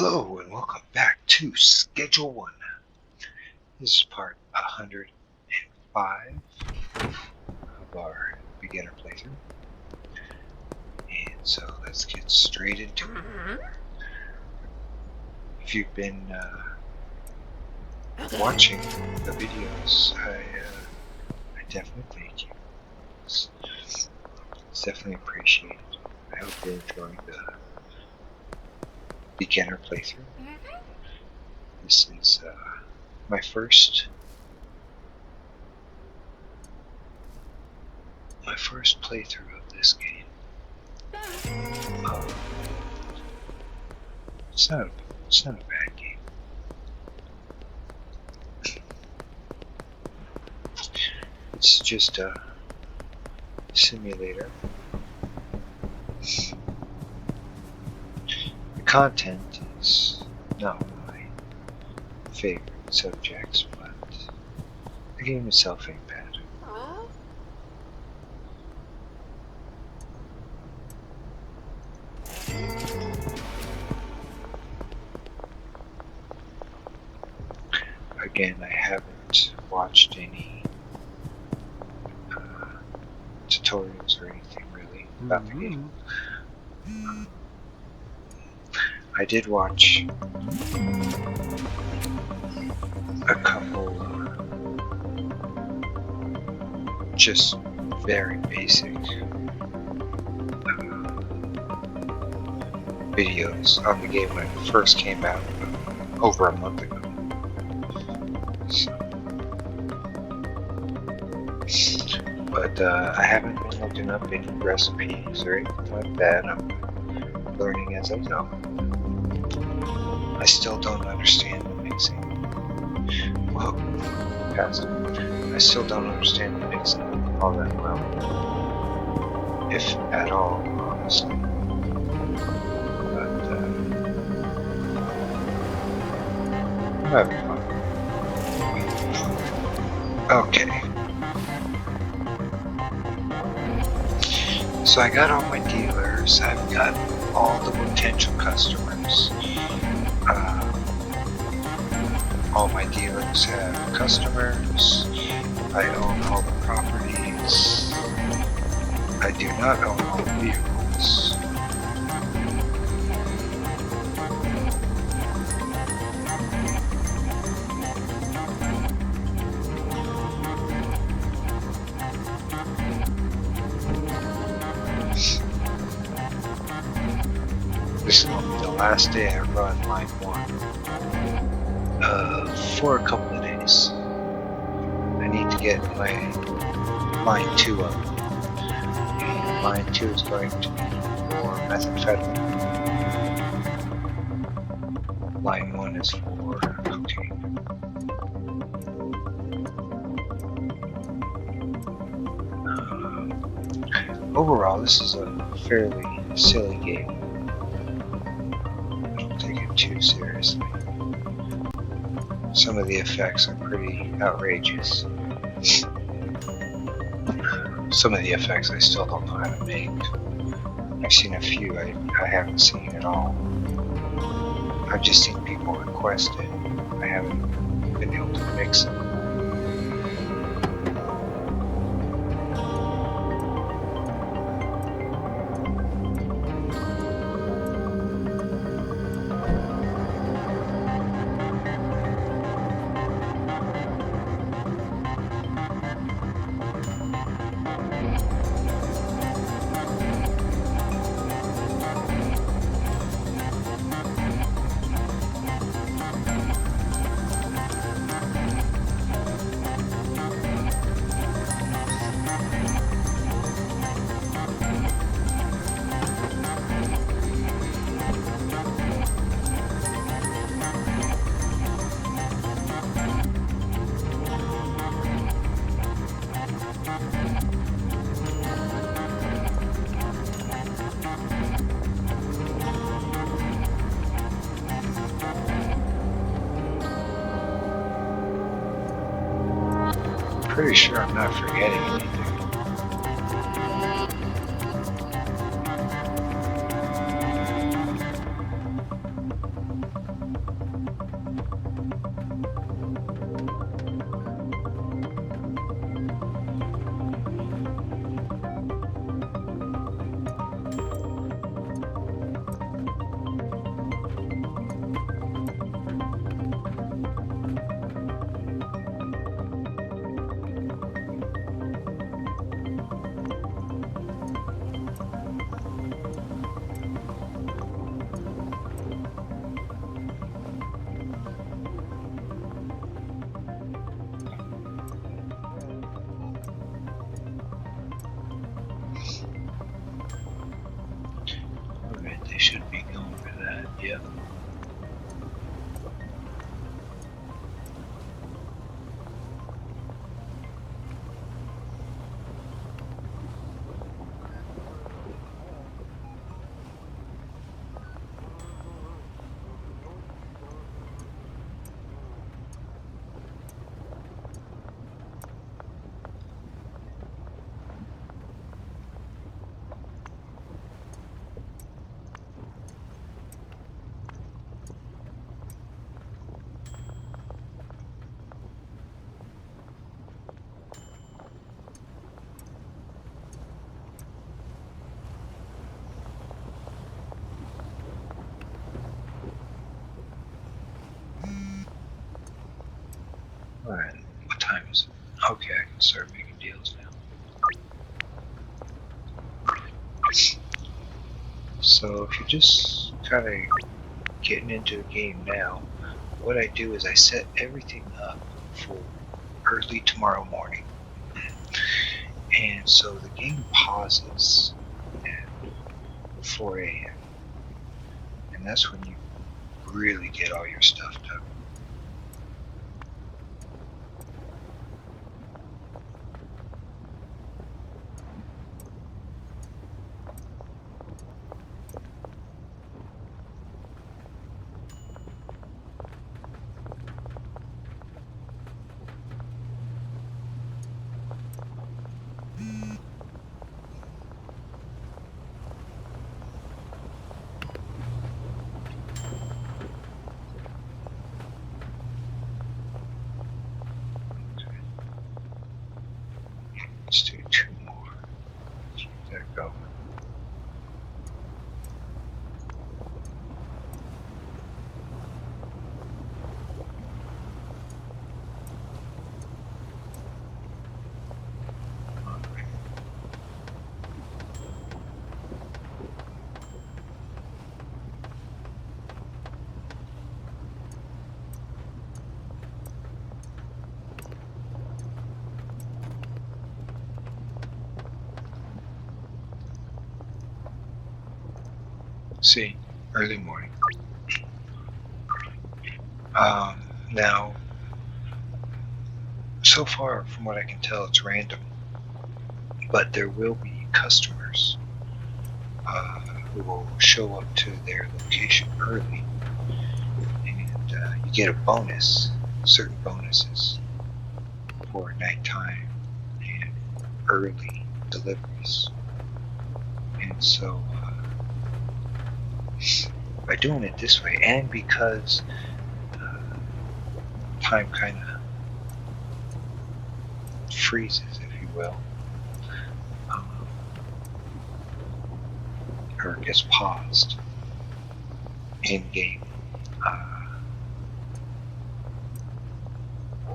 Hello and welcome back to Schedule 1. This is part 105 of our beginner playthrough. And so let's get straight into it. If you've been watching the videos, I definitely thank you. It's definitely appreciated. I hope you're enjoying the beginner playthrough. This is my first playthrough of this game. It's not a bad game. It's just a simulator. The content is not my favorite subjects, but the game itself ain't bad. Again, I haven't watched any tutorials or anything really about the game. I did watch a couple just very basic videos on the game when it first came out over a month ago. But I haven't been looking up any recipes or anything like that. I'm learning as I go. I still don't understand the mixing. Whoa, past it. I still don't understand the mixing all that well, if at all, honestly. But I'm having fun. Okay. So I got all my dealers, I've got all the potential customers. All my dealers have customers. I own all the properties. I do not own all the vehicles. This will be the last day I run line 1 for a couple of days. I need to get my line 2 up. And line 2 is going to be for methamphetamine. Line 1 is for cocaine. Overall, this is a fairly silly game. Too seriously. Some of the effects are pretty outrageous. Some of the effects I still don't know how to make. I've seen a few I haven't seen at all. I've just seen people request it. I haven't been able to mix it. Pretty sure I'm not forgetting anything. idea. Alright, what time is it? Okay, I can start making deals now. So if you're just kind of getting into the game now, what I do is I set everything up for early tomorrow morning. And so the game pauses at 4 a.m. And that's when you really get all your stuff done. Let's do 2 more. Keep that going. See, early morning. Now, so far from what I can tell, it's random, but there will be customers who will show up to their location early, and you get a bonus, certain bonuses for nighttime and early deliveries. And so by doing it this way, and because time kind of freezes, if you will, or gets paused in game,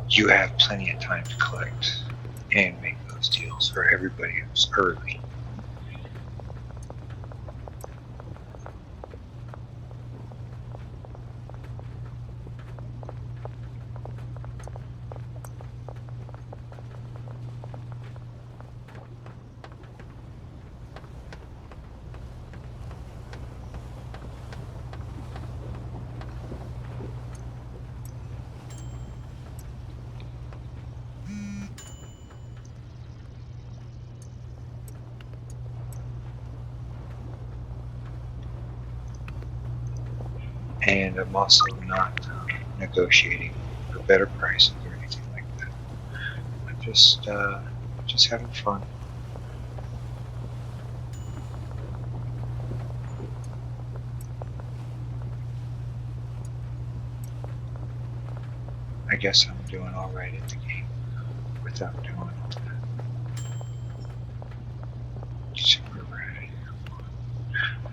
you have plenty of time to collect and make those deals for everybody who's early. And I'm also not negotiating for better prices or anything like that. I'm just having fun. I guess I'm doing all right at the game without doing all that. Let's see where we're at here.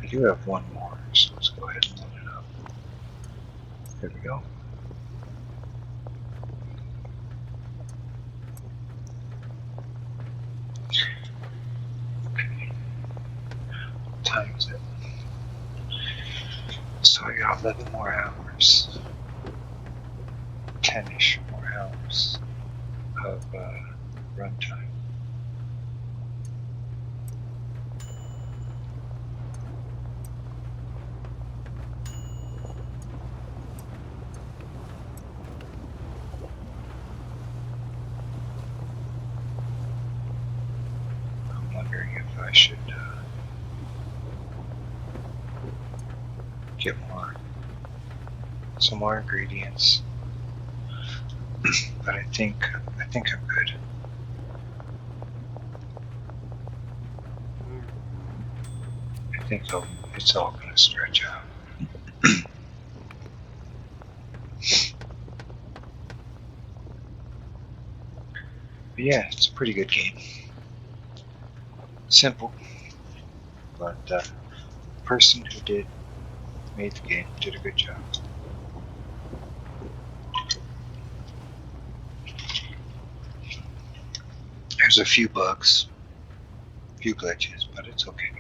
I do have one more, so let's go ahead and load it up. There we go. Okay. What time is it? So I got 11 more hours. 10-ish more hours of runtime. get some more ingredients. But I think I'm good. I think it's all gonna stretch out. But yeah, it's a pretty good game. Simple, but the person who made the game did a good job. There's a few bugs, a few glitches, but it's okay.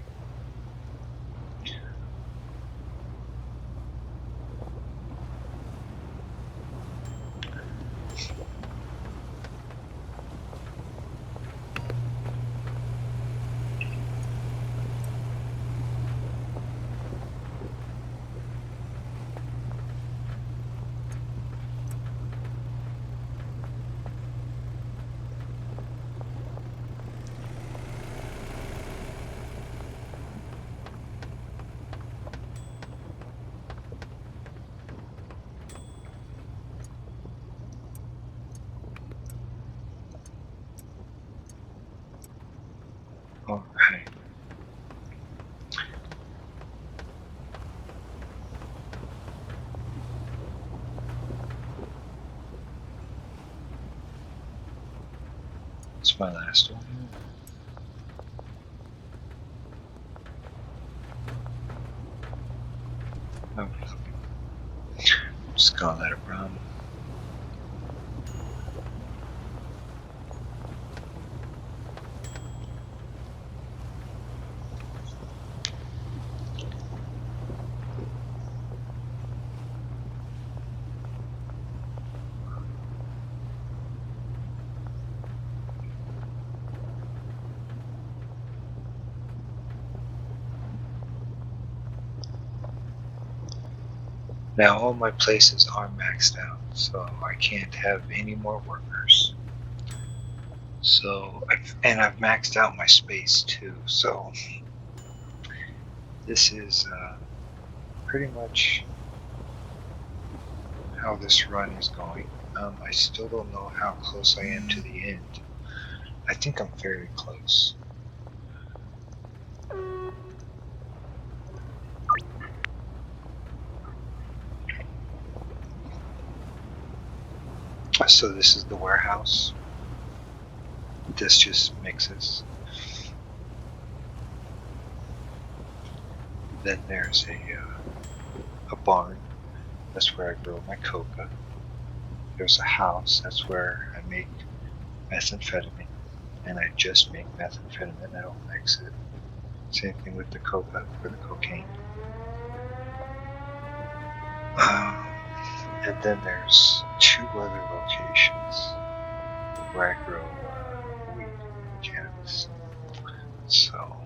Alright. It's my last one. Oh, just gonna let it run. Now all my places are maxed out, so I can't have any more workers. So, I've maxed out my space too, so this is pretty much how this run is going. I still don't know how close I am to the end. I think I'm fairly close. So this is the warehouse. This just mixes. Then there's a barn. That's where I grow my coca. There's a house. That's where I make methamphetamine. And I just make methamphetamine. I don't mix it. Same thing with the coca for the cocaine. And then there's 2 other locations where I grow weed and cannabis. So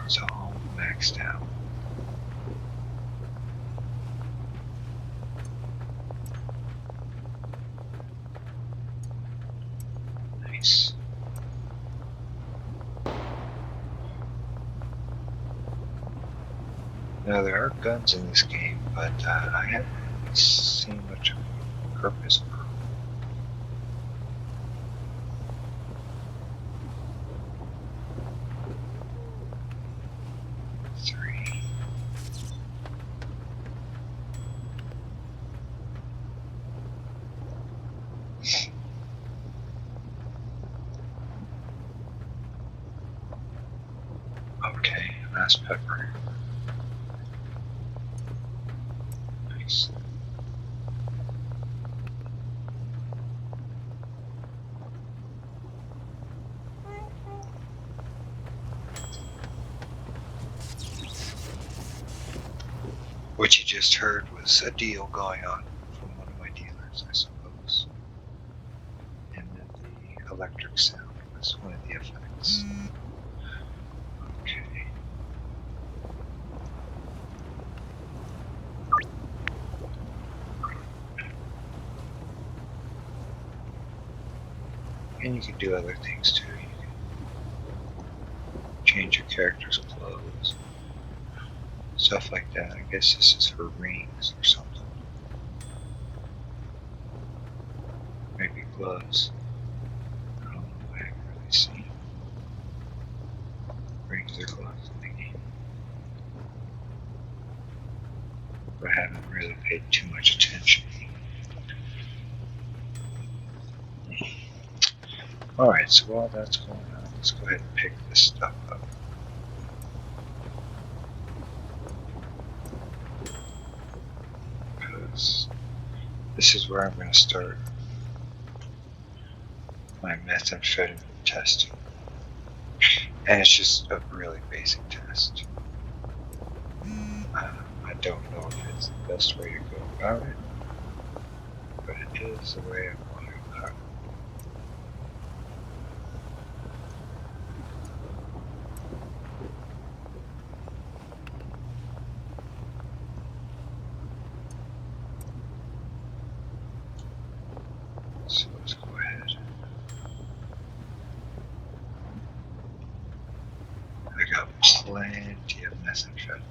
it's all maxed out. Nice. Now there are guns in this game, but I haven't seen much of a purpose for them. Okay, last pepper. Nice. What you just heard was a deal going on from one of my dealers, I suppose. And then the electric sound was one of the effects. Okay. And you can do other things too. change your character's clothes. Stuff like that. I guess this is for rings or something. Maybe gloves. I don't know. I haven't really seen rings or gloves in the game. But I haven't really paid too much attention. Alright, so while that's going on, let's go ahead and pick this stuff up. Because this is where I'm going to start my methamphetamine testing. And it's just a really basic test. I don't know if it's the best way to go about it, but it is the way I want to go about it. So let's go ahead. I got plenty of methamphetamine.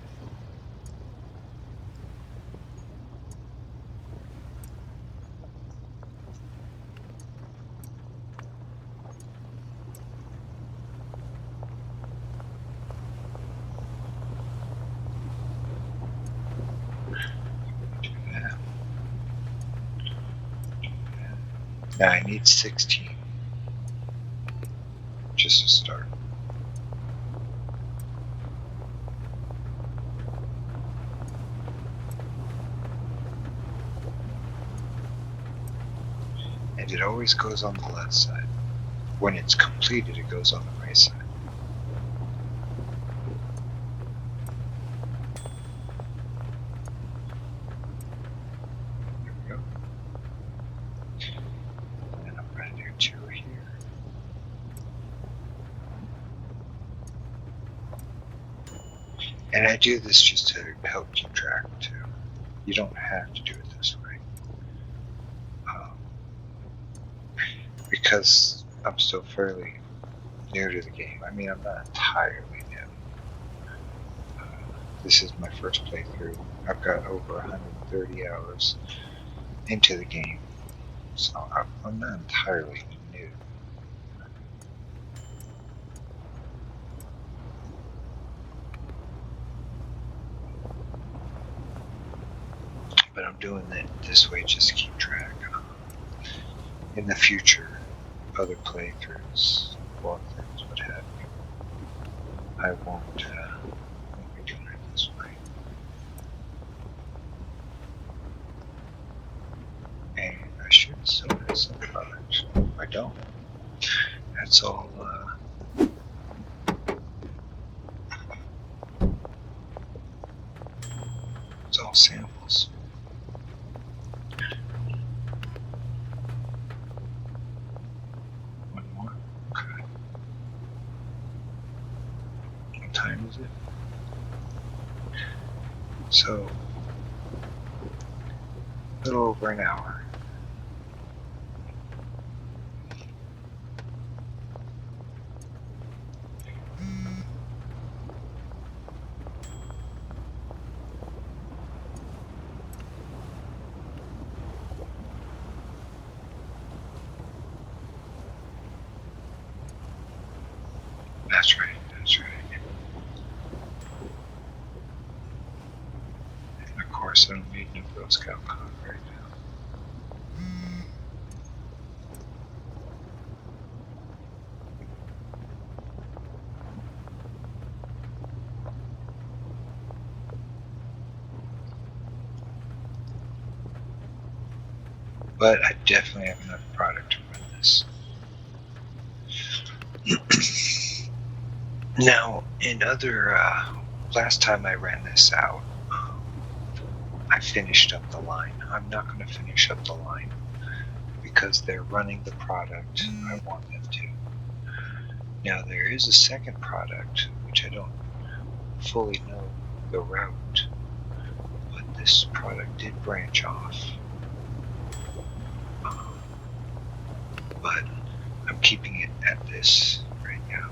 Now I need 16, just to start. And it always goes on the left side. When it's completed, it goes on the right side. There we go. And I'm going to do 2 here. And I do this just to help keep track too. You don't have to do it this way. Because I'm still fairly new to the game. I mean, I'm not entirely new. This is my first playthrough. I've got over 130 hours into the game, so I'm not entirely new. But I'm doing it this way just to keep track. In the future, other playthroughs, walkthroughs, what have you, I won't be doing it this way. And I should still have some product. I don't. That's all. It's all samples. One more. Okay. What time is it? So, a little over an hour. That's right, that's right. And of course, I don't need no Girl Scout code right now. But I definitely have enough product to run this. Now, in other, last time I ran this out, I finished up the line. I'm not going to finish up the line because they're running the product I want them to. Now, there is a second product, which I don't fully know the route, but this product did branch off. But I'm keeping it at this right now.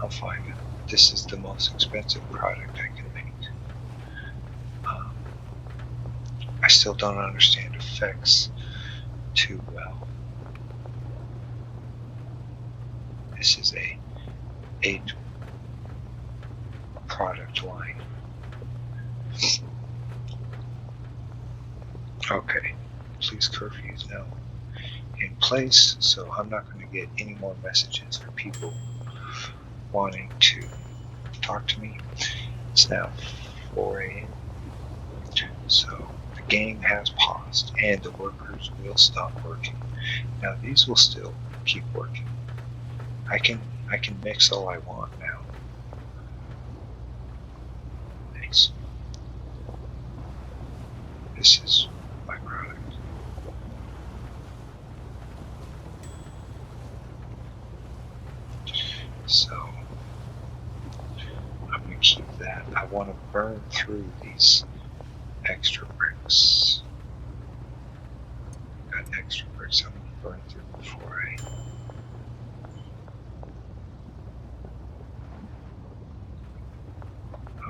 I'll find it. This is the most expensive product I can make. I still don't understand effects too well. This is a 8 product line. Okay, police curfew is now in place, so I'm not going to get any more messages for people wanting to talk to me. It's now 4 a.m. So the game has paused and the workers will stop working. Now these will still keep working. I can mix all I want now. Nice. This is my product. So I'm going to keep that. I want to burn through these extra bricks. Got extra bricks I'm going to burn through before I...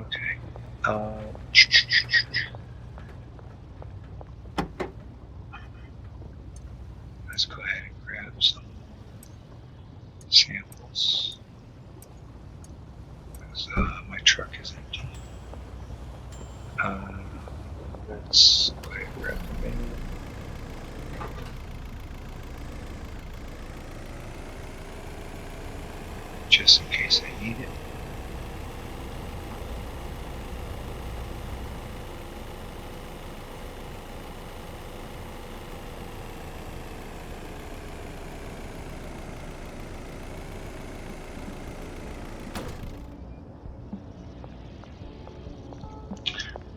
Okay. Let's go ahead and grab some samples. Because my truck is empty. Let's go ahead and grab the menu. Just in case I need it.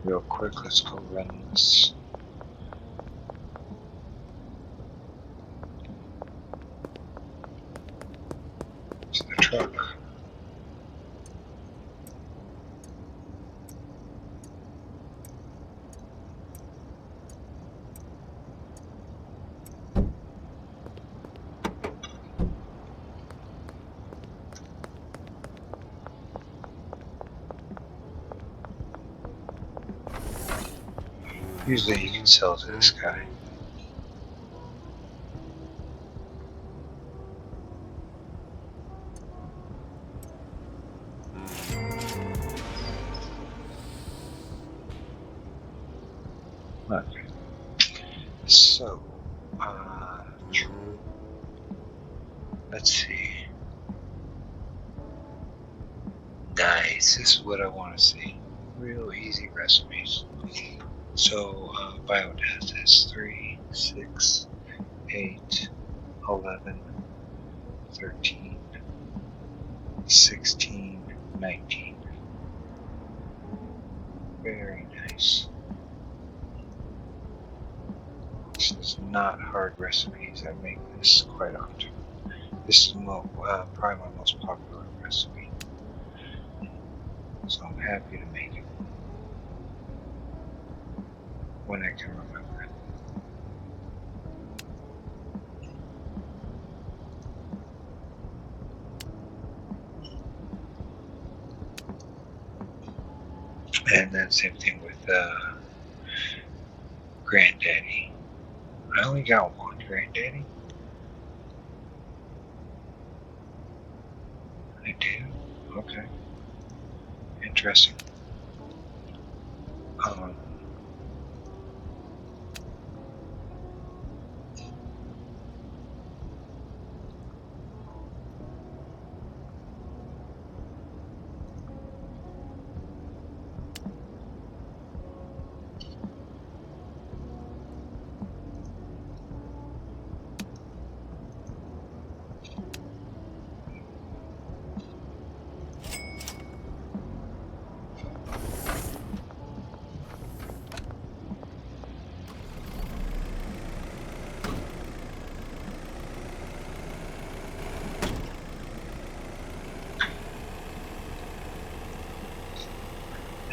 Real quick, let's go run this. To the truck. Usually you can sell to this guy. Okay. So, let's see. Nice. This is what I want to see. Real easy recipes. So, biodeath is 3, 6, 8, 11, 13, 16, 19. Very nice. This is not hard recipes. I make this quite often. This is probably my most popular recipe. So I'm happy to make it when I can remember it. And then same thing with Granddaddy. I only got one Granddaddy. I do? Okay. Interesting.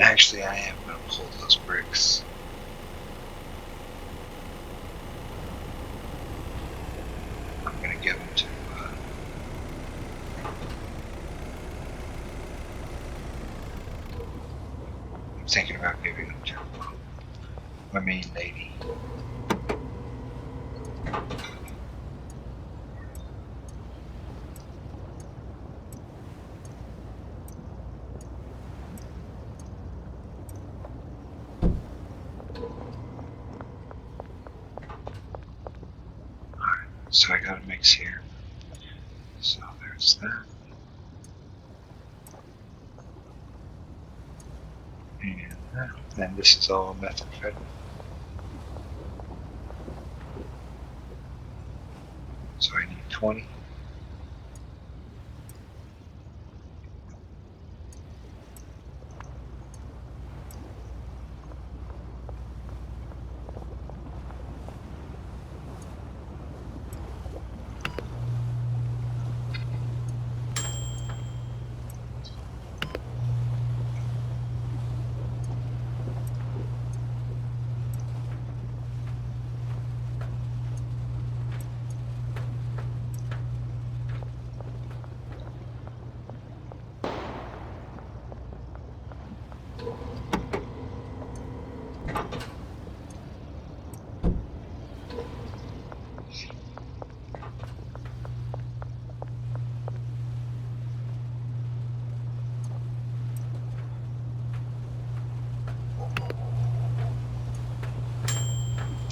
Actually, I am going to pull those bricks. I'm going to give them to thinking about giving them to my main lady. Alright, so I got a mix here. So there's that. And that. And this is all methamphetamine. So I need 20.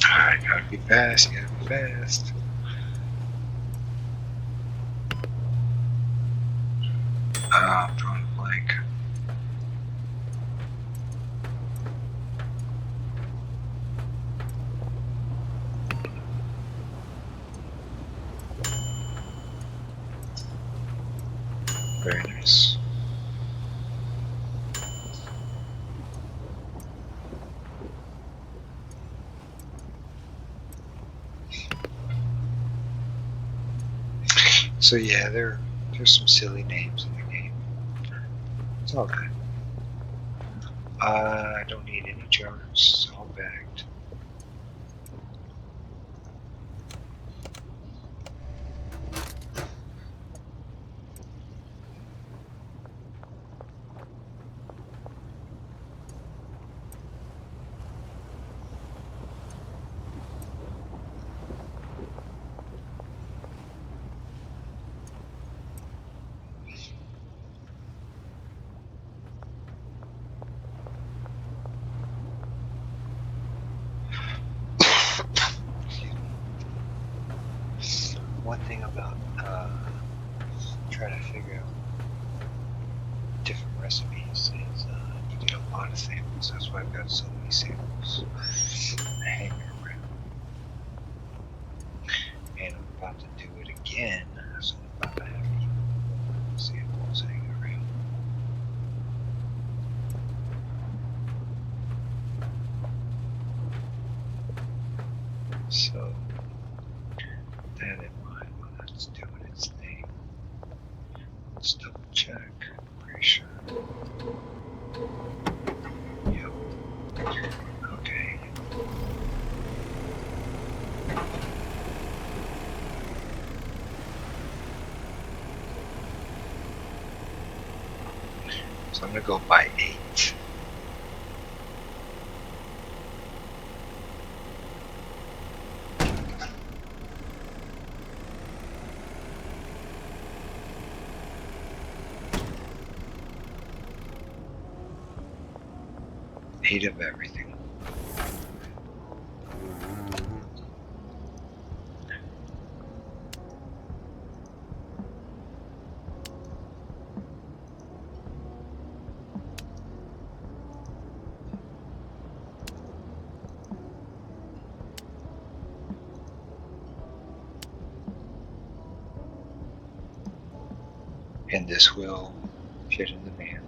Alright, gotta be fast, gotta be fast. I'm drawing a blank. Very nice. So yeah, there's some silly names in the game. It's all good. I don't need any jars, it's all bagged. One thing about trying to figure out different recipes is you get a lot of samples. That's why I've got so many samples hanging around. And I'm about to do it again, so I'm about to have even more samples hanging around. So, that in mind, while that's doing its thing, let's double check. Pretty sure. Yep. Okay. So I'm gonna go by 8. Eight of everything. And this will fit in the van.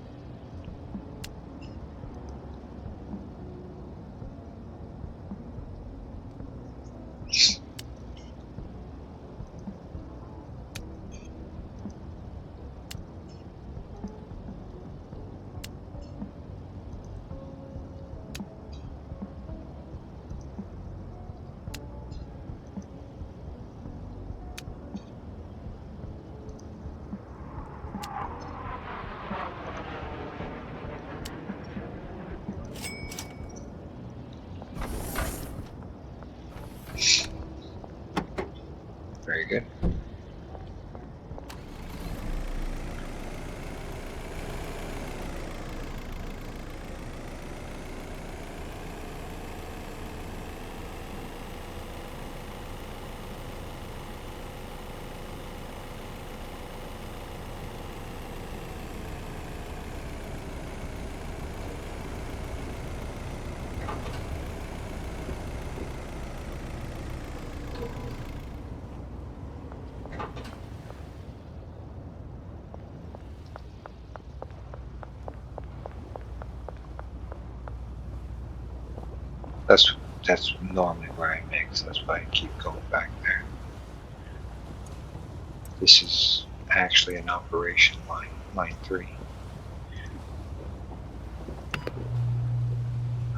That's normally where I mix. That's why I keep going back there. This is actually an operation line 3.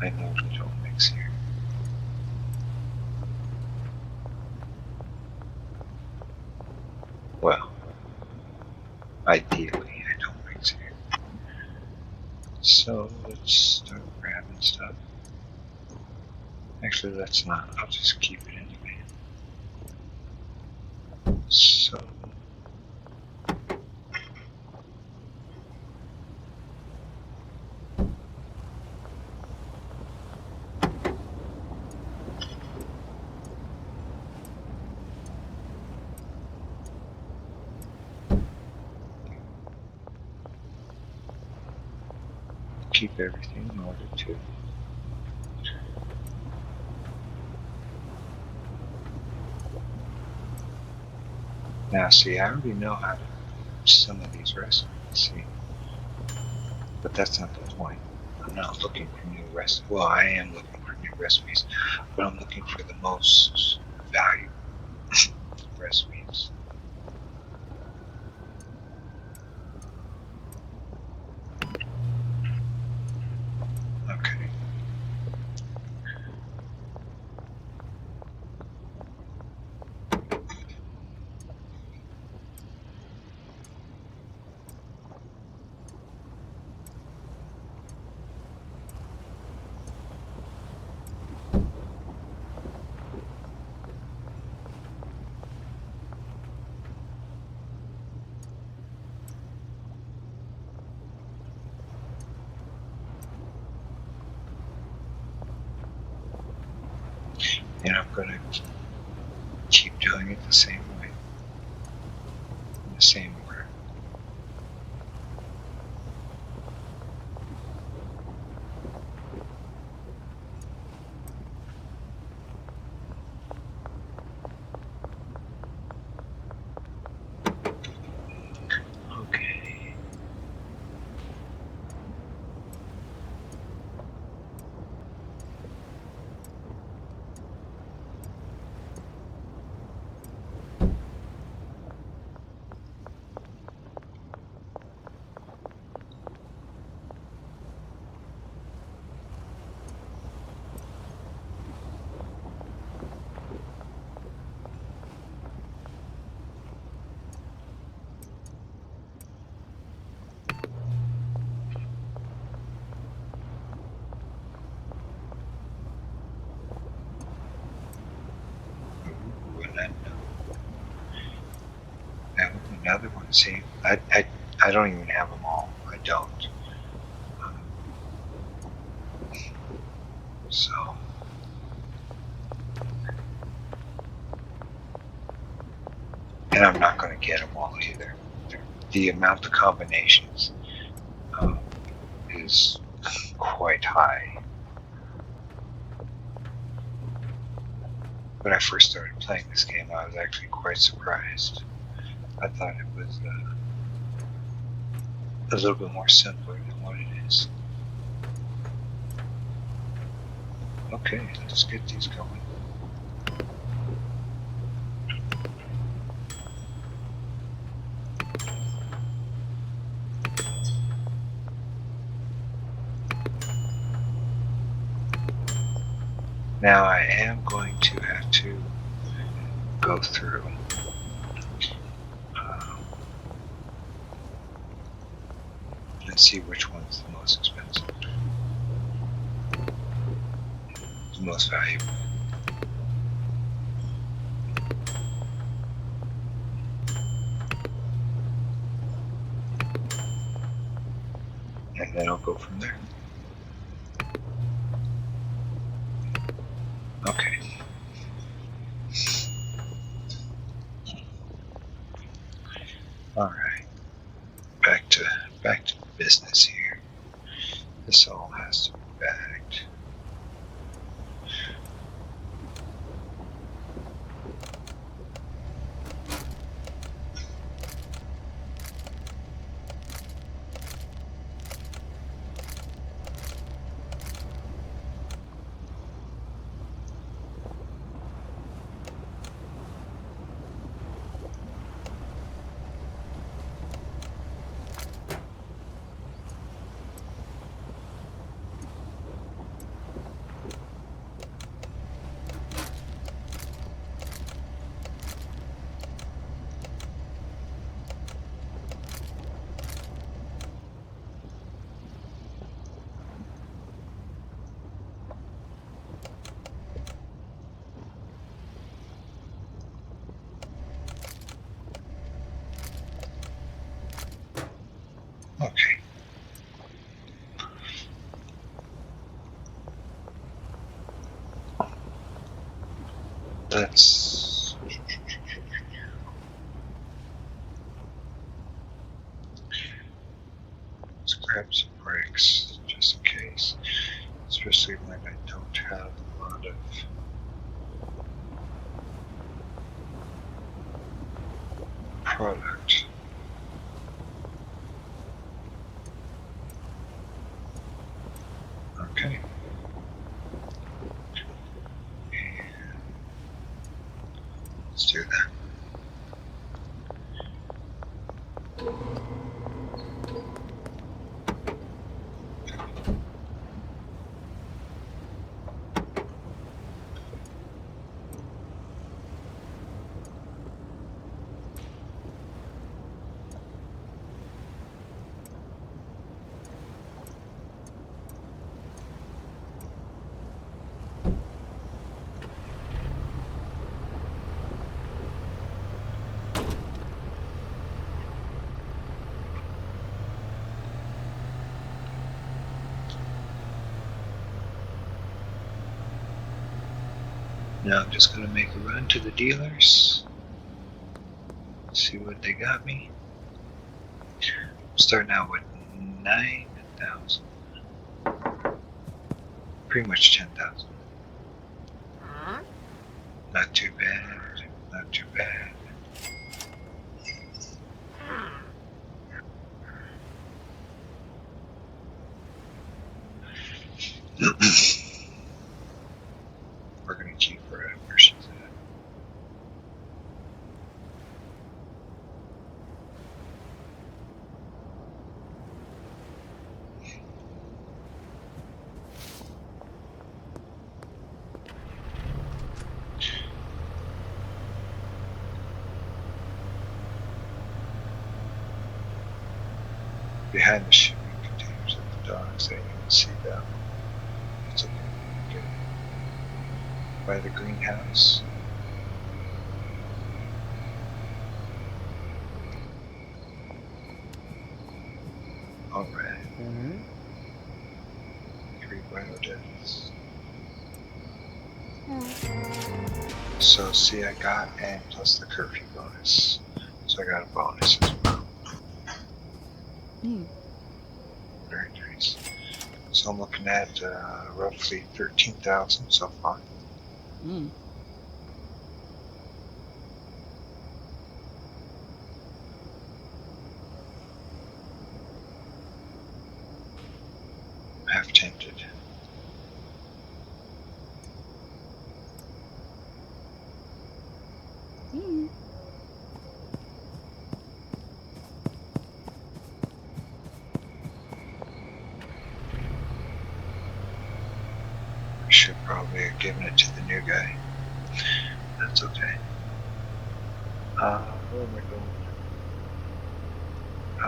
I normally don't mix here. Well, ideally I don't mix here. So let's start grabbing stuff. Actually, let's not. I'll just keep it anyway. So keep everything in order too. Now see, I already know how to some of these recipes, see. But that's not the point. I'm not looking for new recipes. Well, I am looking for new recipes, but I'm looking for the most valuable recipes. Okay. And I'm going to keep doing it the same way, in the same order. Okay. Ooh, another one. See, I don't even have them all. I don't. Um, so, and I'm not going to get them all either. The amount of combinations is quite high. When I first started playing this game, I was actually quite surprised. I thought it was a little bit more simpler than what it is. Okay, let's get these going. Now I am going to have to go through and see which one's the most expensive, the most valuable. And then I'll go from there. Okay. All right. Back to business here. This all has to be bagged. grab some brakes just in case, especially when I don't have a lot of product. Okay. And let's do that. Now I'm just going to make a run to the dealers, see what they got me. I'm starting out with 9,000, pretty much 10,000. Not too bad, not too bad. We're going to keep her at where she's at. Behind the shipping containers at the docks, I didn't even see them. It's okay. Okay. By the greenhouse. Alright. 3 biodeaths. So see, I got and plus the curfew bonus. So I got a bonus as well. Very nice. So I'm looking at roughly 13,000 so far. Half tempted. I should probably have given it to the new guy. That's okay. Where am I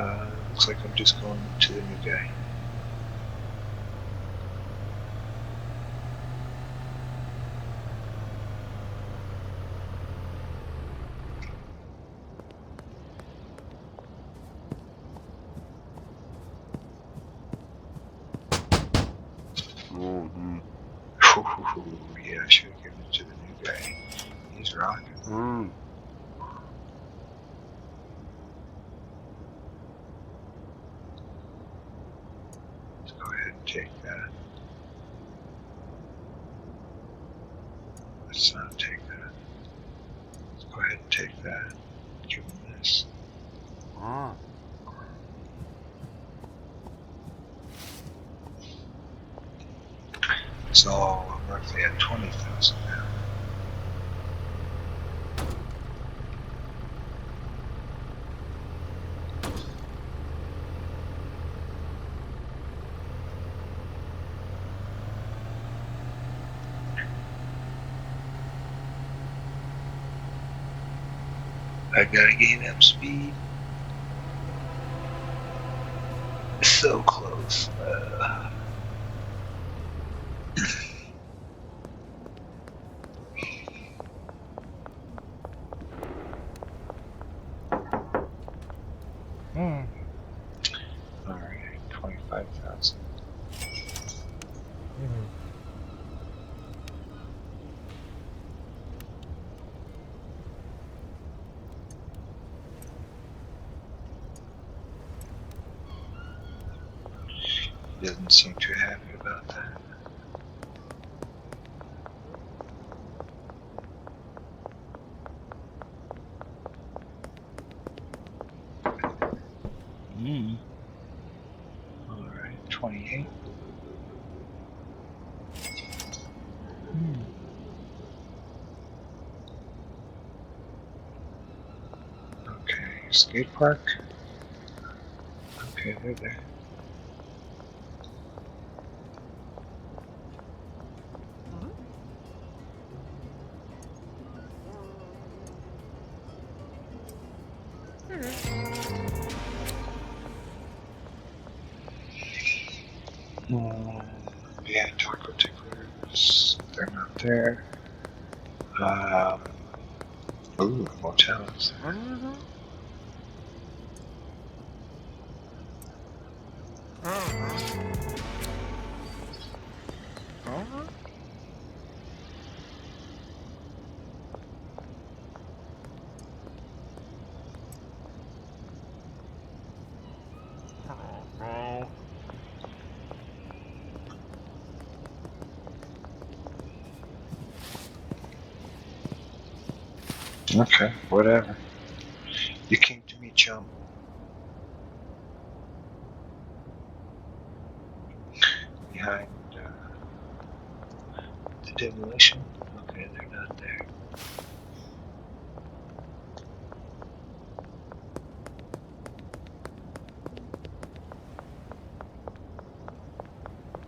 going? Looks like I'm just going to the new guy. Yeah, I should have given it to the new guy. He's rocking. Let's go ahead and take that. Let's not take that. Let's go ahead and take that. Give him this. So I'm roughly at 20,000 now. I gotta gain up speed. So close. Alright, 25,000. doesn't seem too happy about that. Alright, 28. Okay, skate park. Okay, they're there. Yeah, taco ticklers. They're not there. Ooh, motels. Okay, whatever. You came to me, chum. Behind the demolition? Okay, they're not there.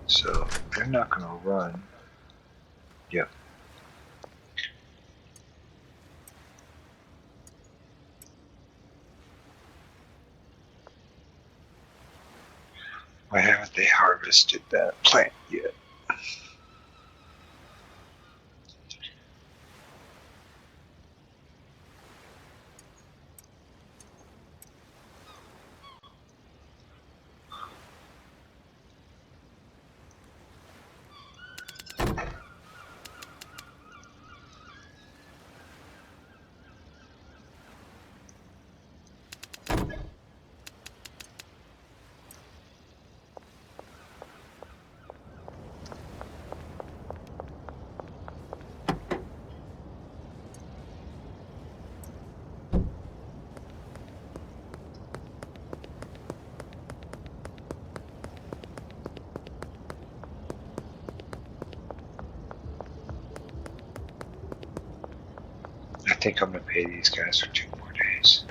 So, they're not gonna run. Yep. Why haven't they harvested that plant yet? I think I'm gonna pay these guys for 2 more days.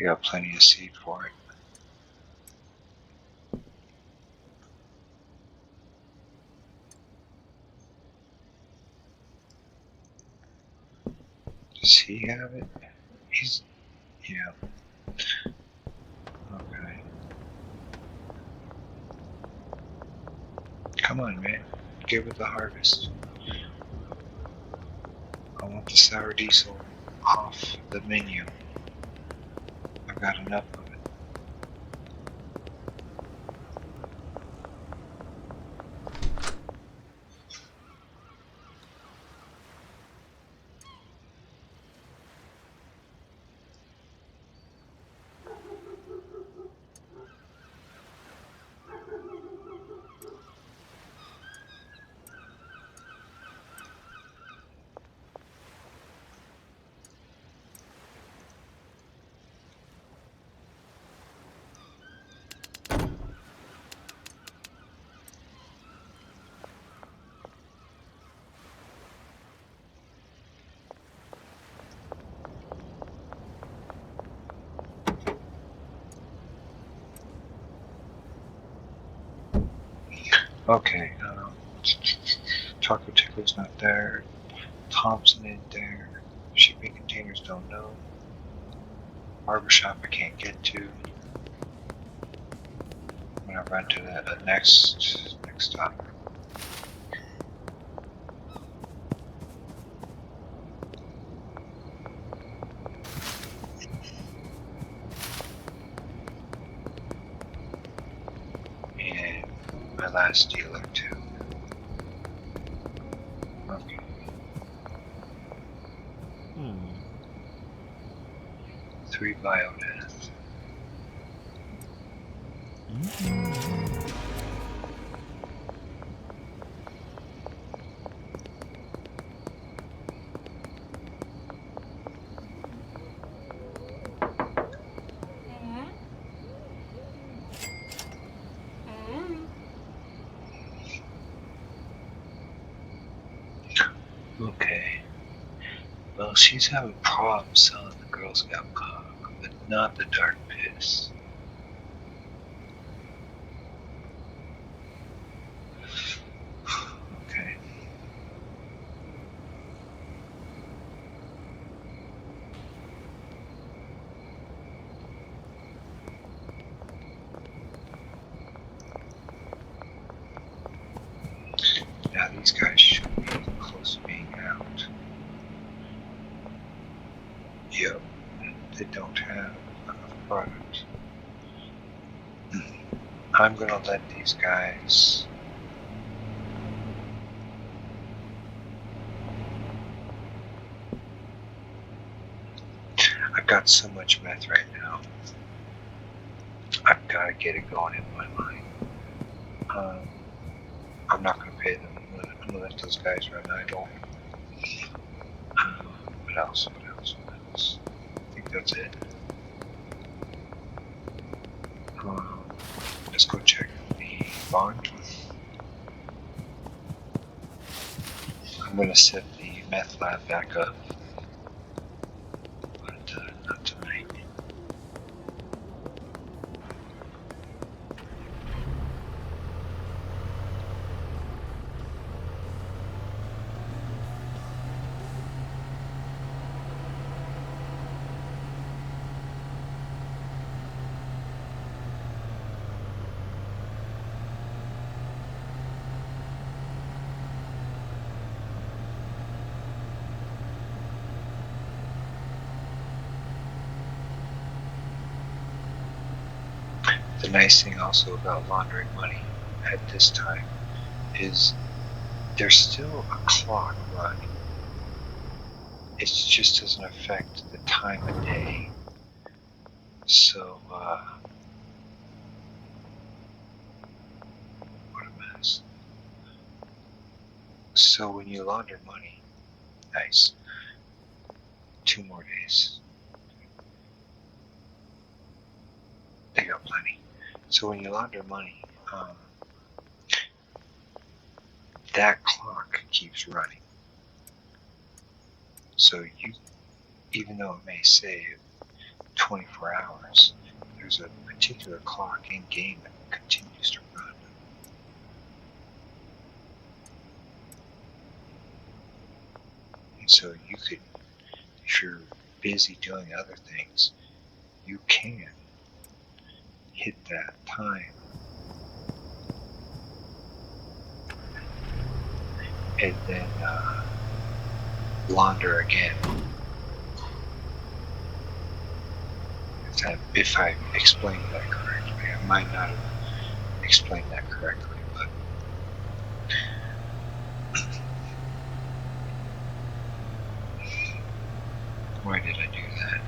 You got plenty of seed for it. Does he have it? He's, yeah. Okay. Come on, man. Get with the harvest. I want the sour diesel off the menu. I've got enough of it. Okay, Taco Tickle's not there. Thompson ain't there. Shipping containers don't know. Barbershop I can't get to. I'm gonna run to the next stop. my last dealer too. Okay. 3 biodeath. Okay. Well, she's having problems selling the Girl Scout cock, but not the Dark Piss. Okay. Now these guys should be close to being out. Yep. They don't have enough product. I'm gonna let these guys. I've got so much meth right now. I've got to get it going in my mind. I'm not going to pay them. I'm going to let those guys run idle. What else? I think that's it. Let's go check the bond. I'm going to set the meth lab back up. But not tonight. The nice thing also about laundering money at this time is there's still a clock running. It just doesn't affect the time of day. So, what a mess. So when you launder money, nice. 2 more days. They got plenty. So when you launder money, that clock keeps running. So you, even though it may say 24 hours, there's a particular clock in game that continues to run. And so you could, if you're busy doing other things, you can hit that time and then launder again. If I explained that correctly, I might not have explained that correctly, but why did I do that?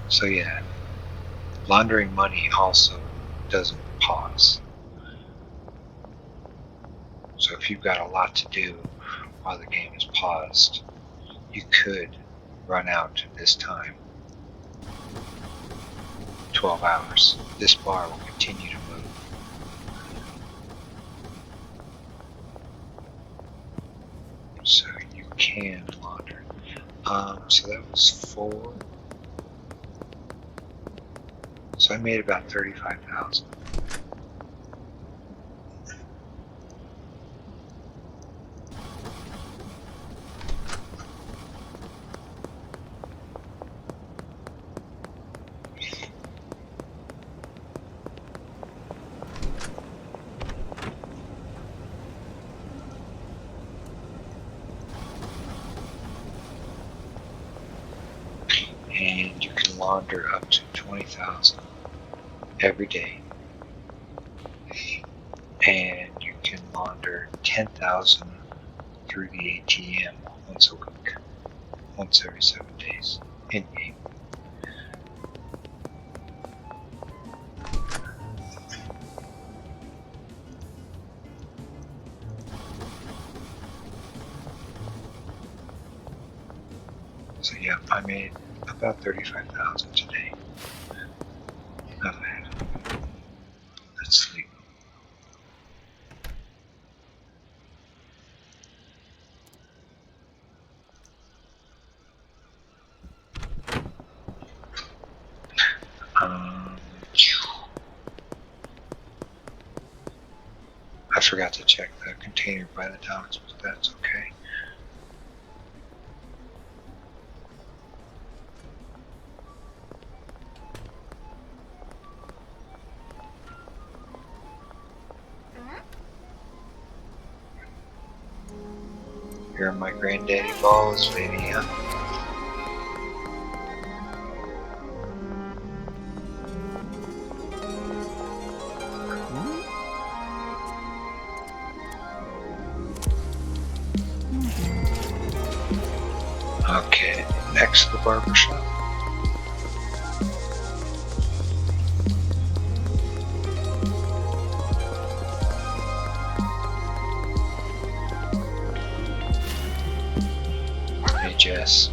So yeah, laundering money also doesn't pause. So if you've got a lot to do while the game is paused, you could run out this time. 12 hours. This bar will continue to move. So you can launder. So that was 4. So I made about 35,000. And you can launder up to 20 20,000 every day, and you can launder 10,000 through the ATM once a week, once every 7 days in game. So yeah, I made about 35,000 today. Not bad. Let's sleep. I forgot to check the container by the docks, but that's okay. Here are my granddaddy balls, lady, huh? Okay, next to the barber shop. Hey, Jess.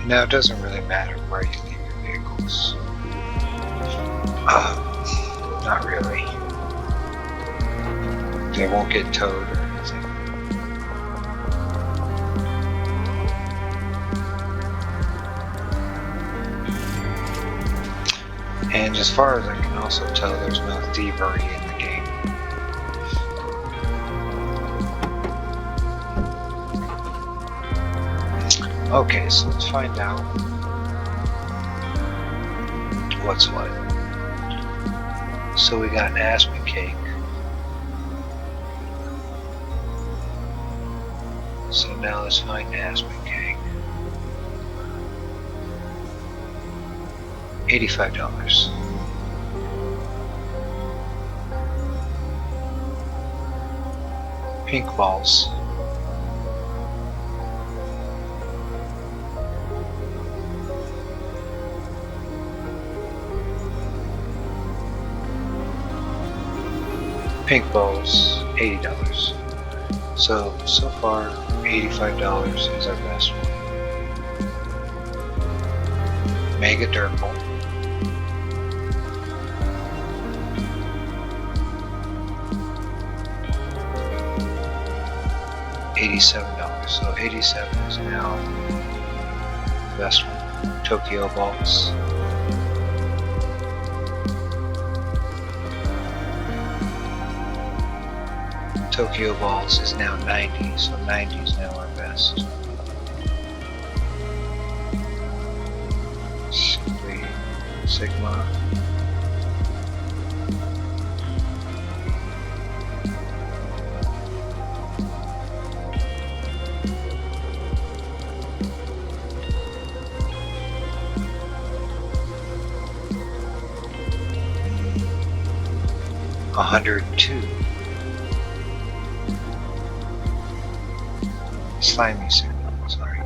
Now, it doesn't really matter where you leave your vehicles. Not really. They won't get towed or anything. And as far as I can also tell, there's no thievery in the game. Okay, so let's find out what's what. So we got an aspen cake. So now let's find the aspen cake. $85. Pink balls. Pink balls, $80. So far, $85 is our best one. Mega Dirt Ball. $87. So 87 is now the best one. Tokyo Balls. Tokyo Balls is now 90, so 90 is now our best. Simply Sigma. $102. Slimy Signal, sorry.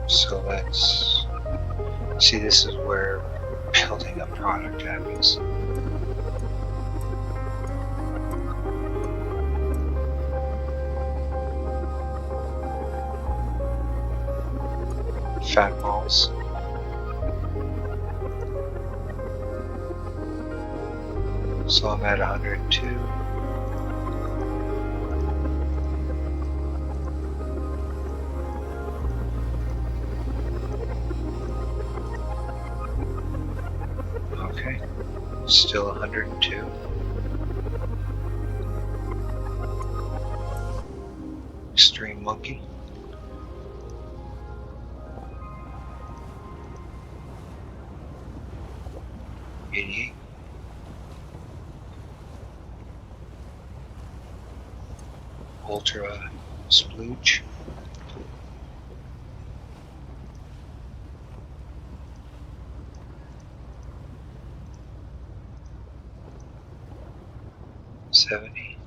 So let's see, this is where building a product happens. Fat balls. So I'm at 102. Still 102. Extreme Monkey. 88. Ultra Splooge. 70.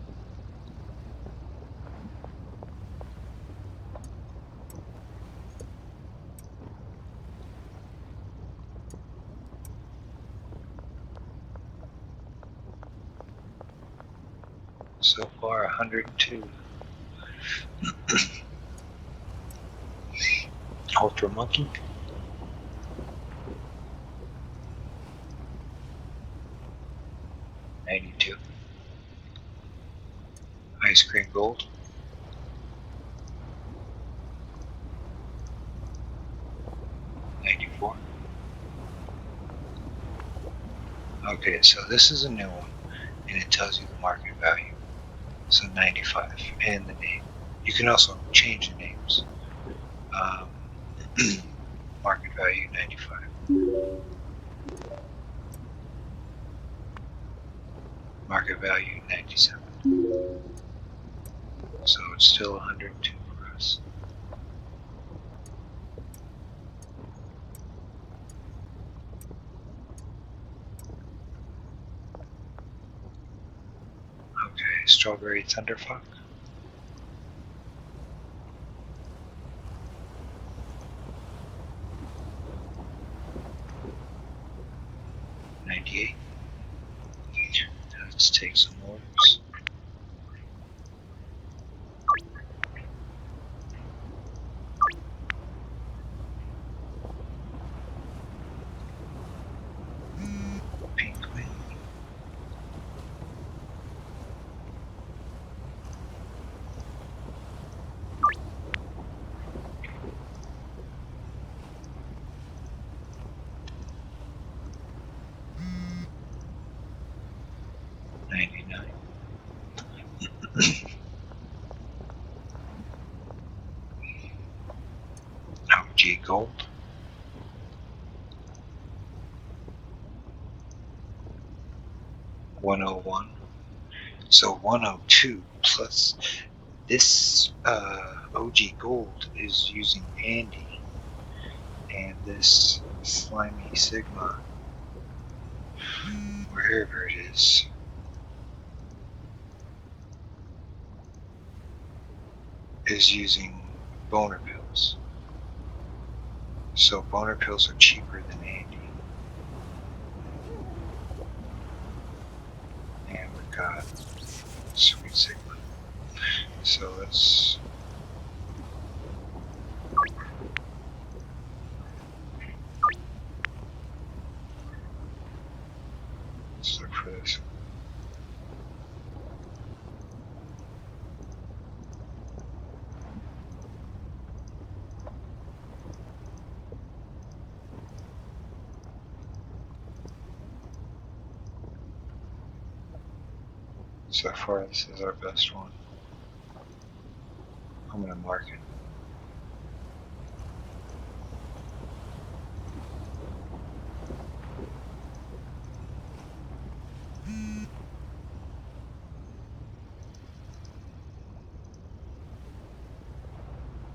So far 102. Ultra Monkey. 92. Ice Cream Gold. 94. Okay, so this is a new one, and it tells you the market value. So 95, and the name. You can also change the names. Market value 95. Market value 97. So it's still 102 for us. Okay, Strawberry Thunderfuck. 98. Let's take some orders. Pinkman. 99. OG Gold. 101. So 102 plus this OG Gold is using Andy, and this Slimy Sigma, wherever it is using boner pills. So boner pills are cheaper than Andy. And we've got Sweet Sigma. So let's look for this. So far, this is our best one. I'm going to mark it.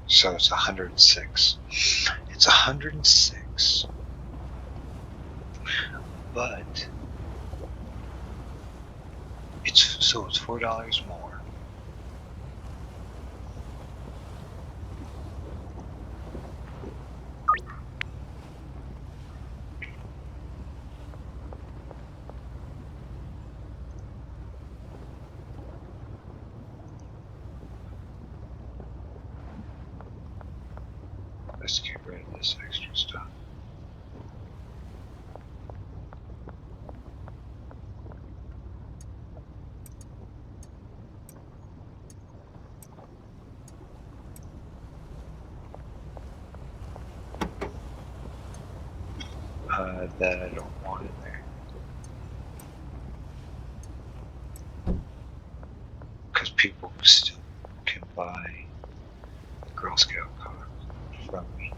So it's 106. It's 106. But it's $4 more. Let's get rid of this extra stuff. That I don't want in there. still can buy Girl Scout card from me.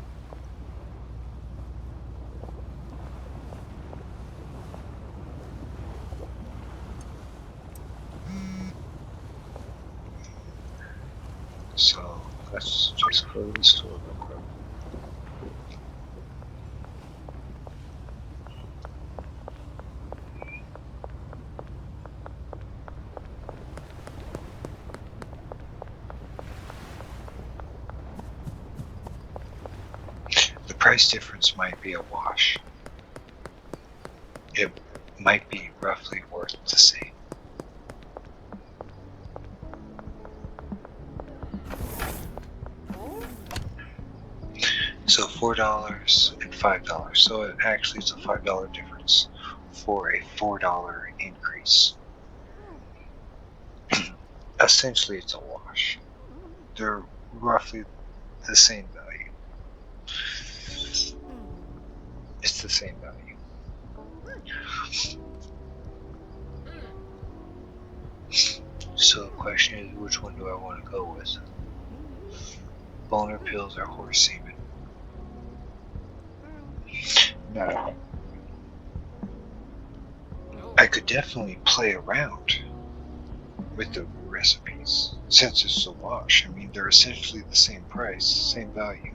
So let's just go to the store real quick. The price difference might be a wash. It might be roughly worth the same. So $4 and $5. So it actually is a $5 difference for a $4 increase. Essentially, it's a wash. They're roughly the same value. It's the same value. So the question is, which one do I want to go with? Boner pills or horse semen? Now, I could definitely play around with the recipes since it's a wash. I mean, they're essentially the same price, same value,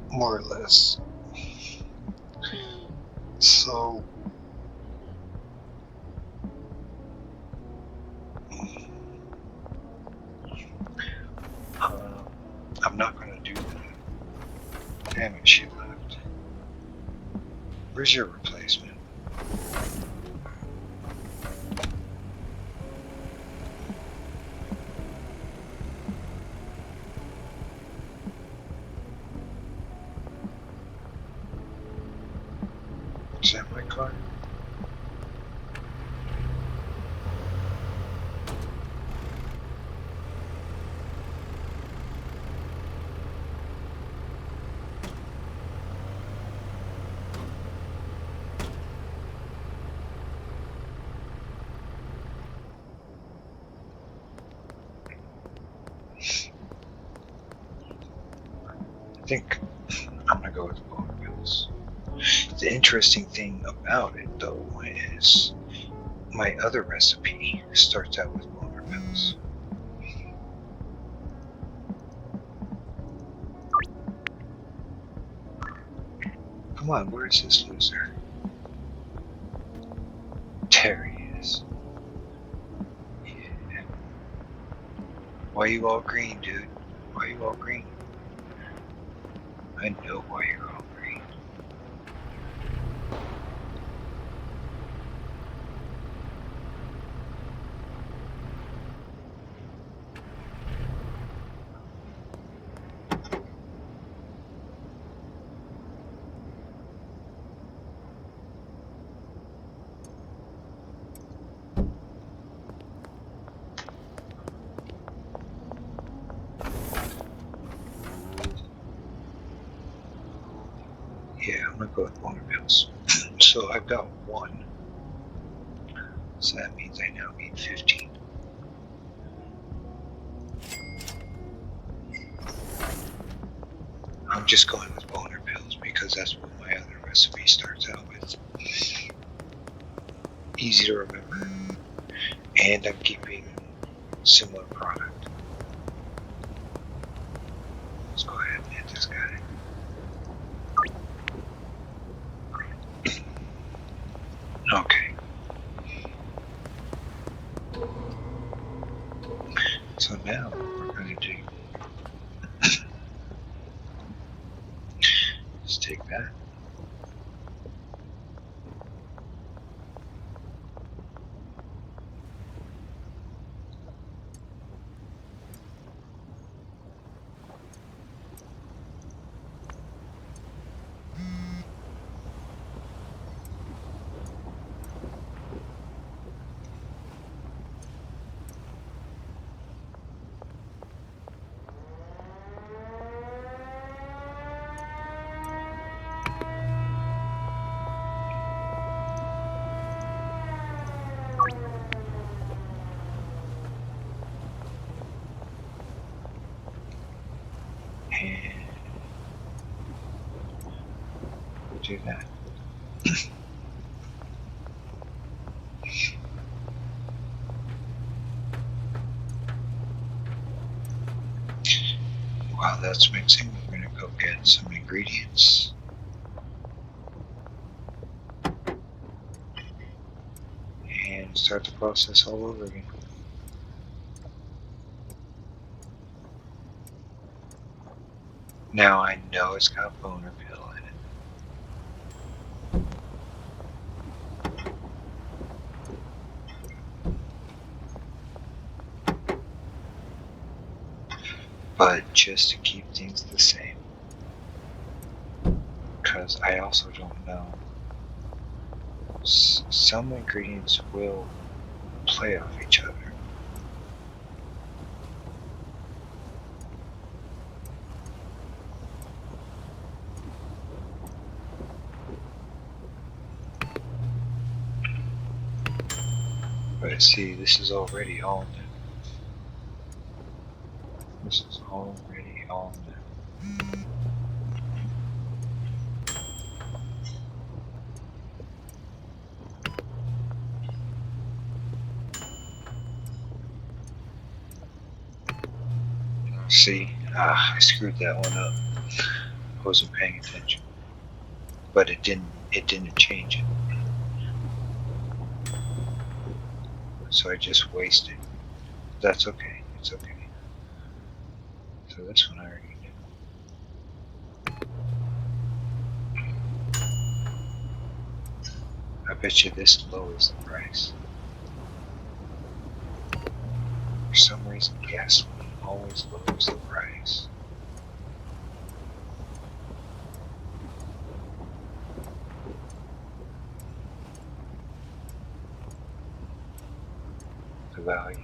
more or less. So I'm not going to do that. Damn it, she left. Where's your replacement? Is that my car? I think I'm going to go with boner pills. The interesting thing about it, though, is my other recipe starts out with boner pills. Come on, where is this loser? There he is. Yeah. Why you all green, dude? Why you all green? I know why you're all green. Yeah, I'm gonna go with boner pills. So I've got one. So that means I now need 15. I'm just going with boner pills because that's what my other recipe starts out with. Easy to remember. And I'm keeping similar product. Let's go ahead and hit this guy. Okay. So now what we're going to do is take that. do that. While that's mixing, we're going to go get some ingredients. And start the process all over again. Now I know it's got boner pill in it. But just to keep things the same, because I also don't know, some ingredients will play off each other. But see, this is already all new. This is already all new. See, I screwed that one up. I wasn't paying attention. But it didn't change it. So I just wasted. That's okay, it's okay. So this one I already knew. I bet you this lowers the price. For some reason, gasoline always lowers the price. The value.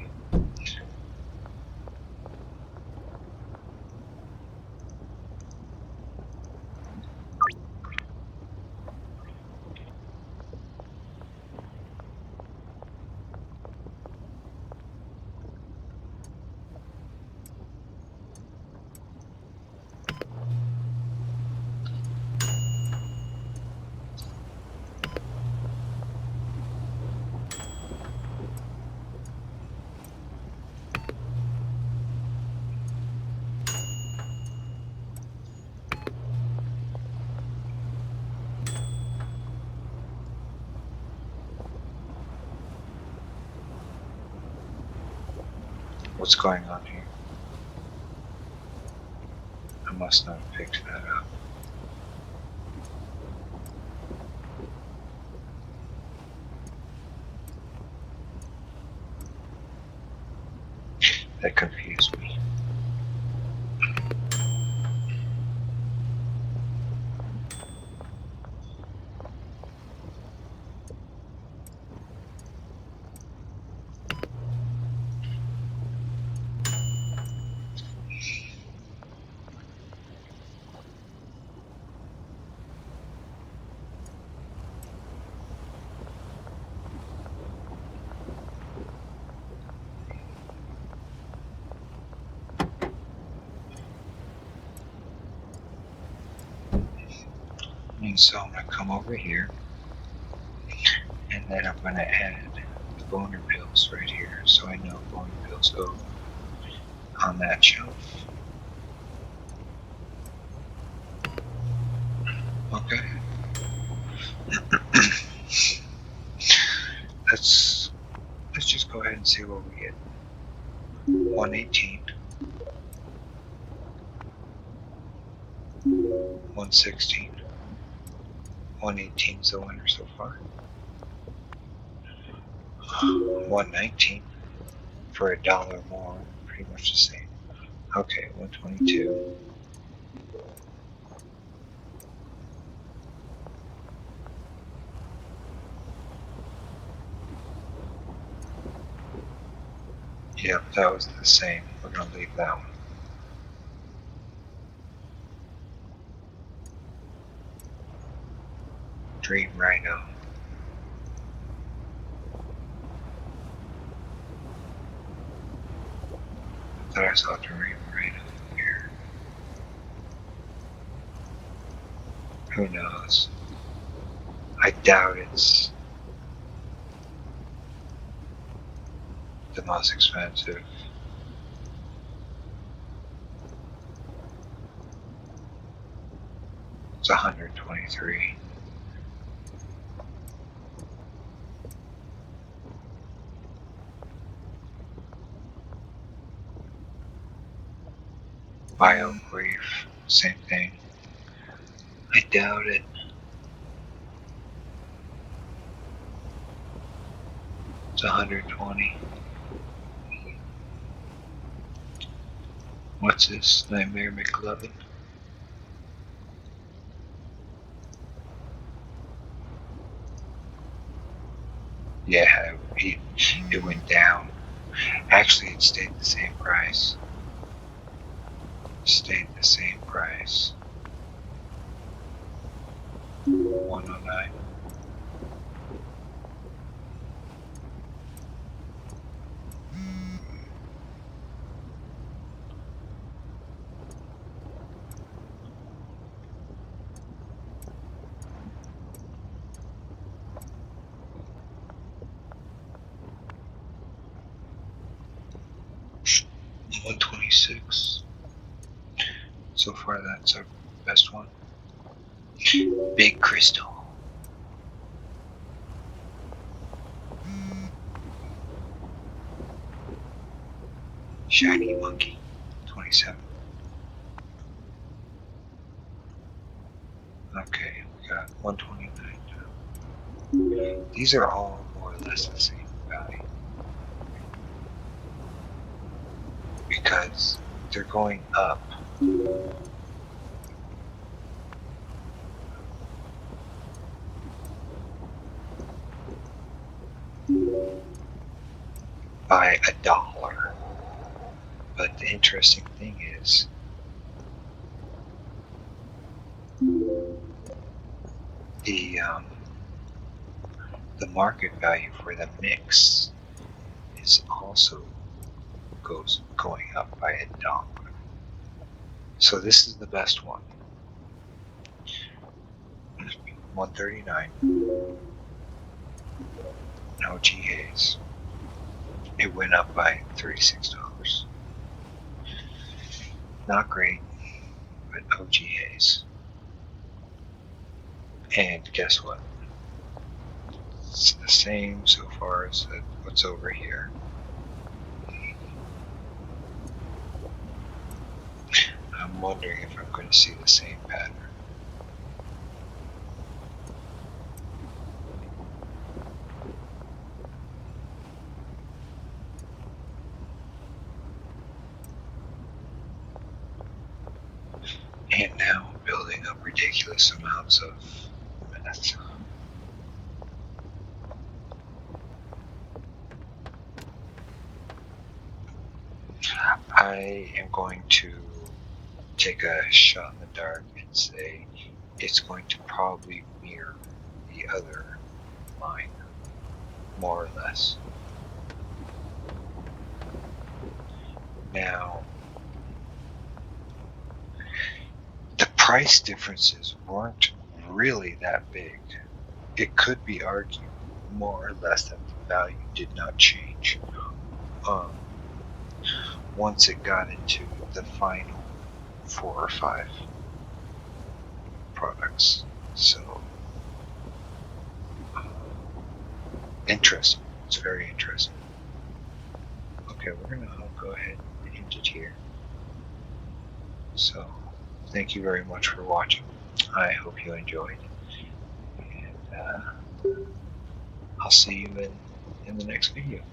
What's going on here? I must not have picked that up. That confused me. And so I'm going to come over here, and then I'm going to add the boner pills right here, so I know boner pills go on that shelf. Okay. let's just go ahead and see what we get. 118, 116, 118 is the winner so far. 119 for $1 more, pretty much the same. Okay, 122. Yep, that was the same. We're gonna leave that one. Dream Rhino. I thought I saw Dream Rhino here. Who knows? I doubt it's the most expensive. It's 123. Bio Grief, same thing. I doubt it. It's 120. What's this? Nightmare McLovin? Yeah, it went down. Actually, it stayed the same price. Stayed the same price. 109. $126. So far, that's our best one. Big Crystal. Shiny Monkey. 27. Okay, we got 129. These are all more or less the same value. Because they're going up. By $1. But the interesting thing is the market value for the mix is also going up by $1. So this is the best one. 139. No GAs. It went up by $36. Not great, but OGAs. And guess what? It's the same so far as what's over here. I'm wondering if I'm going to see the same pattern. And now building up ridiculous amounts of meth. I am going to take a shot in the dark and say it's going to probably mirror the other line, more or less. Now, the price differences weren't really that big. It could be argued more or less that the value did not change once it got into the final 4 or 5 products. So, interesting. It's very interesting. Okay, we're going to go ahead and end it here. So, thank you very much for watching. I hope you enjoyed. And I'll see you in the next video.